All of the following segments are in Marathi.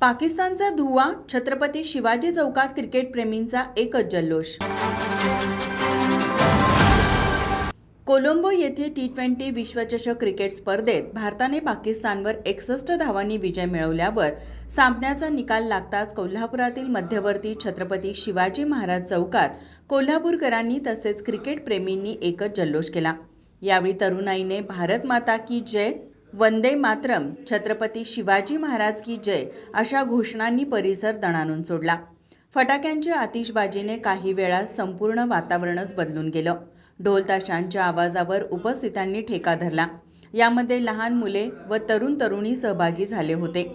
पाकिस्तानचा धुव्वा, छत्रपती शिवाजी चौकात क्रिकेट प्रेमींचा एकच जल्लोष. कोलंबो येथे T20 विश्वचषक क्रिकेट स्पर्धेत भारताने पाकिस्तानवर 61 धावांनी विजय मिळवल्यावर सामन्याचा निकाल लागताच कोल्हापुरातील मध्यवर्ती छत्रपती शिवाजी महाराज चौकात कोल्हापूरकरांनी तसेच क्रिकेट प्रेमींनी एकच जल्लोष केला. यावेळी तरुणाईने भारत माता की जय, वंदे मातरम, छत्रपती शिवाजी महाराज की जय अशा घोषणांनी परिसर दणाणून सोडला. फटाक्यांच्या आतिषबाजीने काही वेळात संपूर्ण वातावरणच बदलून गेलं. ढोल ताशांच्या आवाजावर उपस्थितांनी ठेका धरला. यामध्ये लहान मुले व तरुण तरुणी सहभागी झाले होते.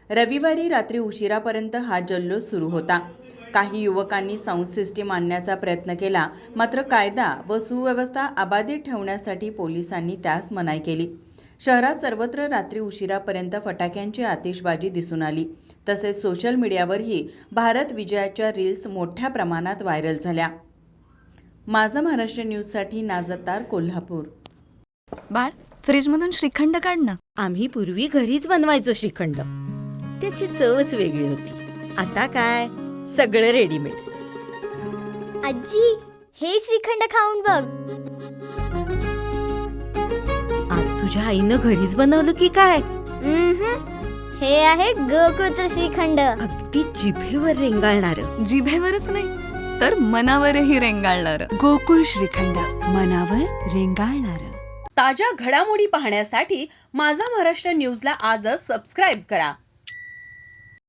रविवारी रात्री उशिरापर्यंत हा जल्लोष सुरू होता. काही युवकांनी साऊंड सिस्टीम आणण्याचा प्रयत्न केला, मात्र कायदा व सुव्यवस्था अबाधित ठेवण्यासाठी पोलिसांनी त्यास मनाई केली. शहरात सर्वत्र रात्री उशिरापर्यंत फटाक्यांची आतिषबाजी दिसून आली. तसेच सोशल मीडियावरही भारत विजयाच्या रील्स मोठ्या प्रमाणात व्हायरल झाल्या. माझा महाराष्ट्र न्यूजसाठी नाजतार, कोल्हापूर. बाळ, फ्रीजमधून श्रीखंड काढ ना. आम्ही पूर्वी घरीच बनवायचो श्रीखंड. त्याची चवच वेगळी होती. आता काय सगळं रेडीमेड. आजी, हे श्रीखंड खाऊन बघ. आज तुझ्या आईनं घरीच बनवलं की काय? हे आहे गोकुळचं श्रीखंड. अगदी जिभेवर रेंगाळणार. जिभेवरच नाही तर मनावरही रेंगाळणार. गोकुळ श्रीखंड, मनावर रेंगाळणार. ताज्या घडामोडी पाहण्यासाठी माझा महाराष्ट्र न्यूजला आजच सबस्क्राईब करा.